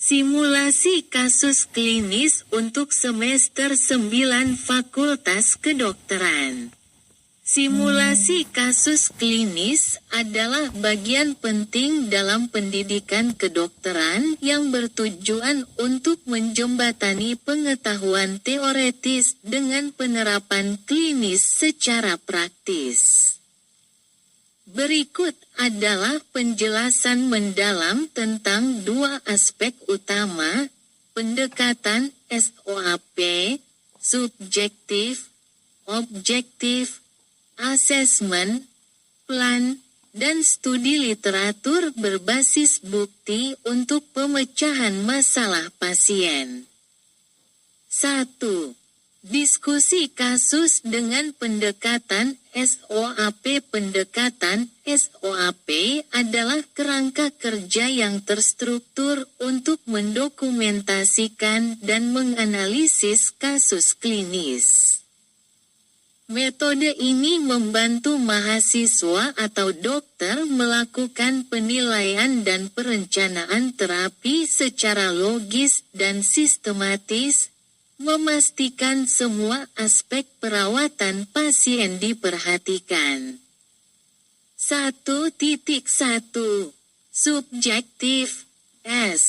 Simulasi kasus klinis untuk semester 9 Fakultas Kedokteran. Simulasi kasus klinis adalah bagian penting dalam pendidikan kedokteran yang bertujuan untuk menjembatani pengetahuan teoretis dengan penerapan klinis secara praktis. Berikut adalah penjelasan mendalam tentang dua aspek utama, pendekatan SOAP, subjektif, objektif, asesmen, plan, dan studi literatur berbasis bukti untuk pemecahan masalah pasien. 1. Diskusi kasus dengan pendekatan SOAP. Pendekatan SOAP adalah kerangka kerja yang terstruktur untuk mendokumentasikan dan menganalisis kasus klinis. Metode ini membantu mahasiswa atau dokter melakukan penilaian dan perencanaan terapi secara logis dan sistematis, memastikan semua aspek perawatan pasien diperhatikan. 1.1. Subjektif S.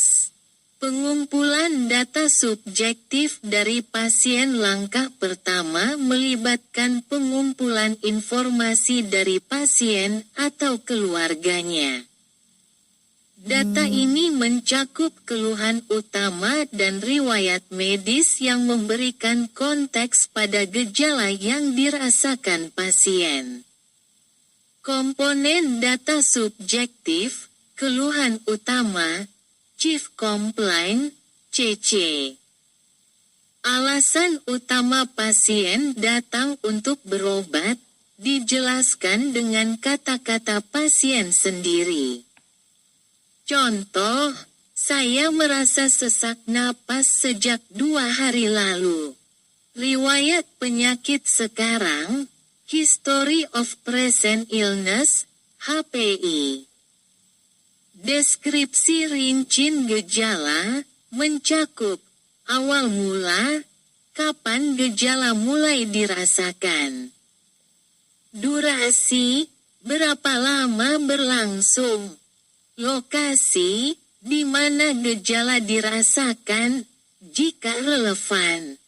Pengumpulan data subjektif dari pasien. Langkah pertama melibatkan pengumpulan informasi dari pasien atau keluarganya. Data ini mencakup keluhan utama dan riwayat medis yang memberikan konteks pada gejala yang dirasakan pasien. Komponen data subjektif, keluhan utama, Chief Complaint, CC. Alasan utama pasien datang untuk berobat, dijelaskan dengan kata-kata pasien sendiri. Contoh, saya merasa sesak napas sejak 2 hari lalu. Riwayat penyakit sekarang, History of Present Illness, HPI. Deskripsi rinci gejala, mencakup awal mula, kapan gejala mulai dirasakan. Durasi, berapa lama berlangsung. Lokasi, di mana gejala dirasakan, jika relevan.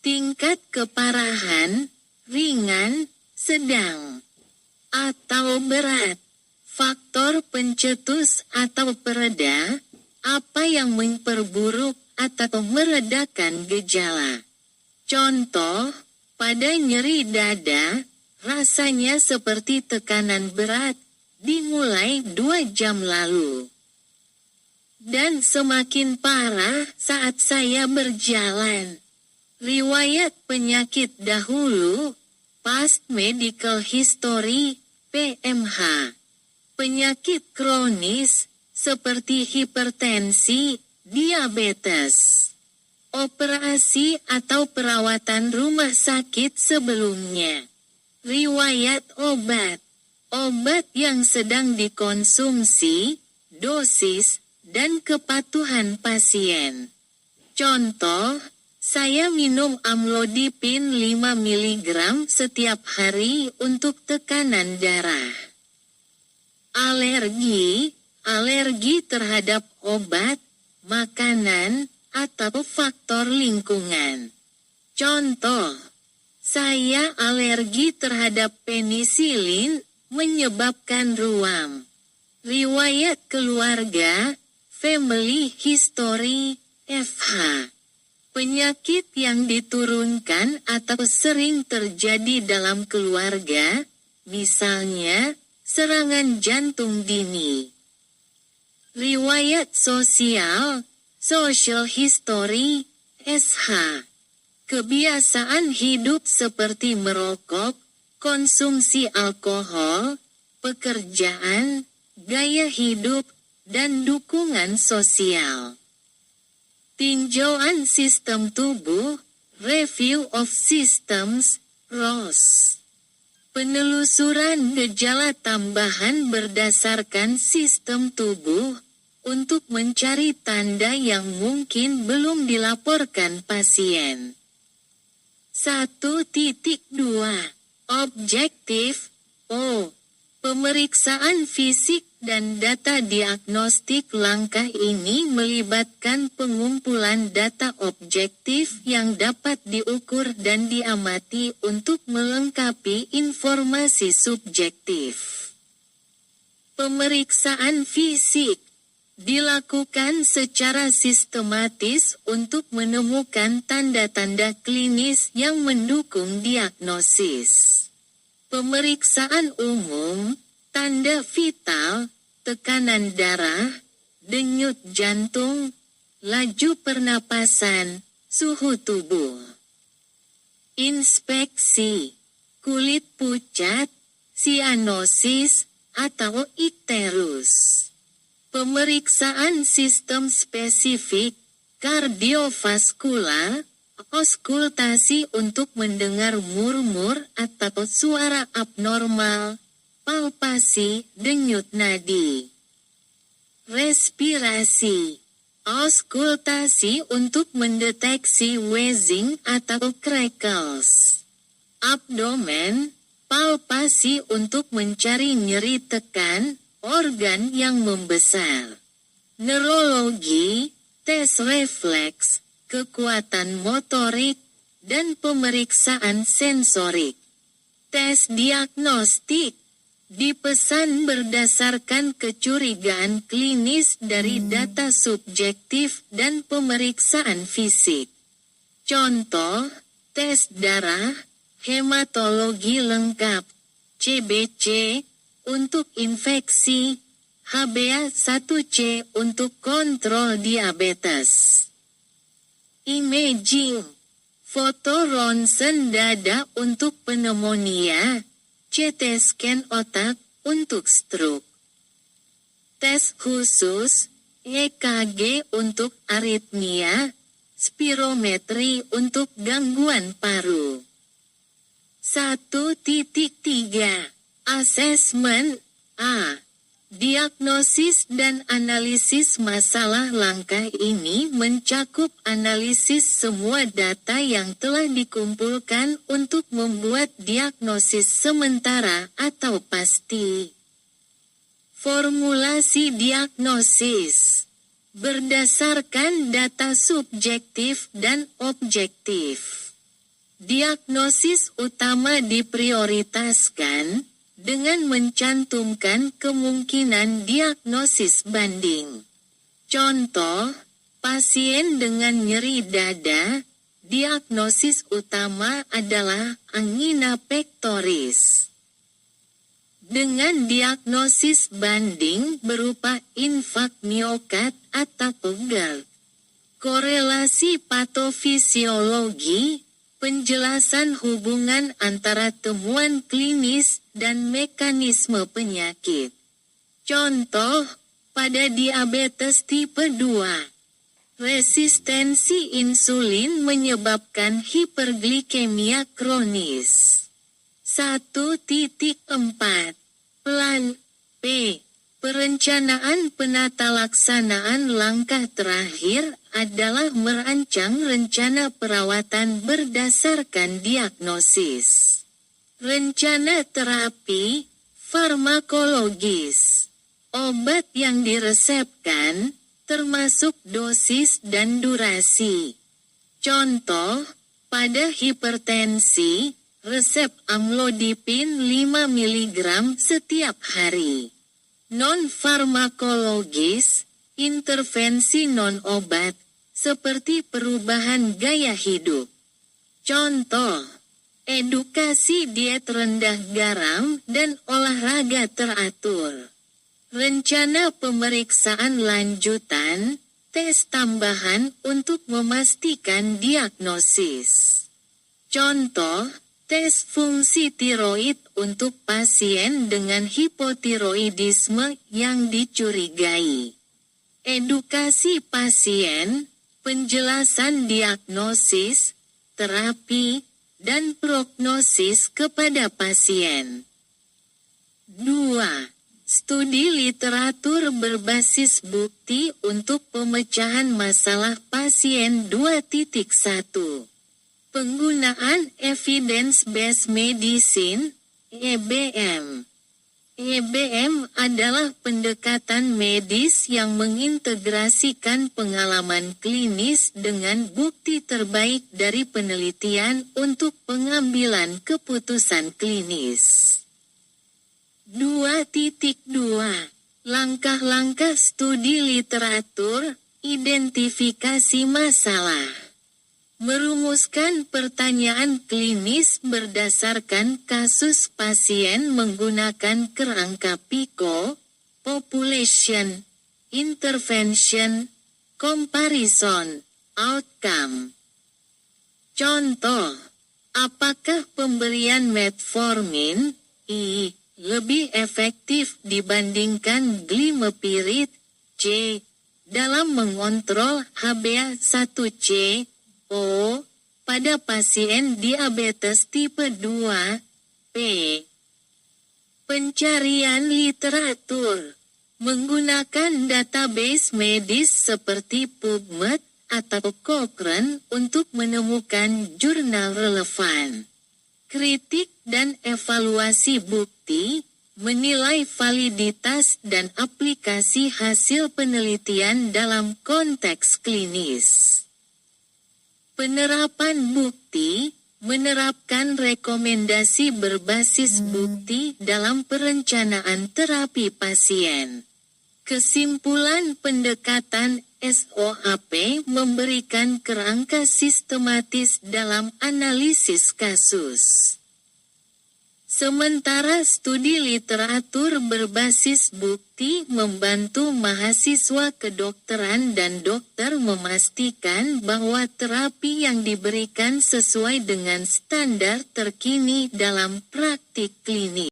Tingkat keparahan, ringan, sedang, atau berat. Faktor pencetus atau pereda, apa yang memperburuk atau meredakan gejala. Contoh, pada nyeri dada, rasanya seperti tekanan berat, dimulai 2 jam lalu. Dan semakin parah saat saya berjalan. Riwayat penyakit dahulu, past medical history, PMH. Penyakit kronis, seperti hipertensi, diabetes. Operasi atau perawatan rumah sakit sebelumnya. Riwayat obat. Obat yang sedang dikonsumsi, dosis, dan kepatuhan pasien. Contoh, saya minum amlodipin 5 mg setiap hari untuk tekanan darah. Alergi, alergi terhadap obat, makanan, atau faktor lingkungan. Contoh, saya alergi terhadap penisilin, menyebabkan ruam. Riwayat keluarga, family history, FH. Penyakit yang diturunkan atau sering terjadi dalam keluarga, misalnya, serangan jantung dini. Riwayat sosial, social history, SH. Kebiasaan hidup seperti merokok, konsumsi alkohol, pekerjaan, gaya hidup, dan dukungan sosial. Tinjauan sistem tubuh, Review of Systems, ROS. Penelusuran gejala tambahan berdasarkan sistem tubuh, untuk mencari tanda yang mungkin belum dilaporkan pasien. 1.2. Objektif O. Pemeriksaan fisik dan data diagnostik. Langkah ini melibatkan pengumpulan data objektif yang dapat diukur dan diamati untuk melengkapi informasi subjektif. Pemeriksaan fisik dilakukan secara sistematis untuk menemukan tanda-tanda klinis yang mendukung diagnosis. Pemeriksaan umum, tanda vital, tekanan darah, denyut jantung, laju pernapasan, suhu tubuh. Inspeksi, kulit pucat, sianosis, atau ikterus. Pemeriksaan sistem spesifik, kardiovaskular, auskultasi untuk mendengar murmur atau suara abnormal, palpasi, denyut nadi. Respirasi, auskultasi untuk mendeteksi wheezing atau crackles. Abdomen, palpasi untuk mencari nyeri tekan, organ yang membesar. Neurologi, tes refleks, kekuatan motorik, dan pemeriksaan sensorik. Tes diagnostik dipesan berdasarkan kecurigaan klinis dari data subjektif dan pemeriksaan fisik. Contoh, tes darah, hematologi lengkap, CBC, untuk infeksi, HbA1c untuk kontrol diabetes. Imaging, foto ronsen dada untuk pneumonia, CT scan otak untuk stroke. Tes khusus, EKG untuk aritmia, spirometri untuk gangguan paru. 1.3. Asesmen A. Diagnosis dan analisis masalah. Langkah ini mencakup analisis semua data yang telah dikumpulkan untuk membuat diagnosis sementara atau pasti. Formulasi diagnosis berdasarkan data subjektif dan objektif. Diagnosis utama diprioritaskan dengan mencantumkan kemungkinan diagnosis banding. Contoh, pasien dengan nyeri dada, diagnosis utama adalah angina pectoris. Dengan diagnosis banding berupa infak miokard atau GERD. Korelasi patofisiologi, penjelasan hubungan antara temuan klinis dan mekanisme penyakit. Contoh, pada diabetes tipe 2, resistensi insulin menyebabkan hiperglikemia kronis. 1.4. Plan P. Perencanaan penata laksanaan. Langkah terakhir adalah merancang rencana perawatan berdasarkan diagnosis. Rencana terapi, farmakologis. Obat yang diresepkan, termasuk dosis dan durasi. Contoh, pada hipertensi, resep amlodipin 5 mg setiap hari. Non-farmakologis, intervensi non-obat, seperti perubahan gaya hidup. Contoh, edukasi diet rendah garam dan olahraga teratur. Rencana pemeriksaan lanjutan, tes tambahan untuk memastikan diagnosis. Contoh, tes fungsi tiroid untuk pasien dengan hipotiroidisme yang dicurigai. Edukasi pasien, penjelasan diagnosis, terapi, dan prognosis kepada pasien. 2. Studi literatur berbasis bukti untuk pemecahan masalah pasien 2.1. Penggunaan Evidence-Based Medicine, EBM. EBM adalah pendekatan medis yang mengintegrasikan pengalaman klinis dengan bukti terbaik dari penelitian untuk pengambilan keputusan klinis. 2.2. Langkah-langkah studi literatur, identifikasi masalah. Merumuskan pertanyaan klinis berdasarkan kasus pasien menggunakan kerangka PICO, Population, Intervention, Comparison, Outcome. Contoh, apakah pemberian metformin, I, lebih efektif dibandingkan glimepiride, C, dalam mengontrol HbA1c, O, pada pasien diabetes tipe 2, P. Pencarian literatur. Menggunakan database medis seperti PubMed atau Cochrane untuk menemukan jurnal relevan. Kritik dan evaluasi bukti, menilai validitas dan aplikasi hasil penelitian dalam konteks klinis. Penerapan bukti, menerapkan rekomendasi berbasis bukti dalam perencanaan terapi pasien. Kesimpulan pendekatan SOAP memberikan kerangka sistematis dalam analisis kasus. Sementara studi literatur berbasis bukti membantu mahasiswa kedokteran dan dokter memastikan bahwa terapi yang diberikan sesuai dengan standar terkini dalam praktik klinis.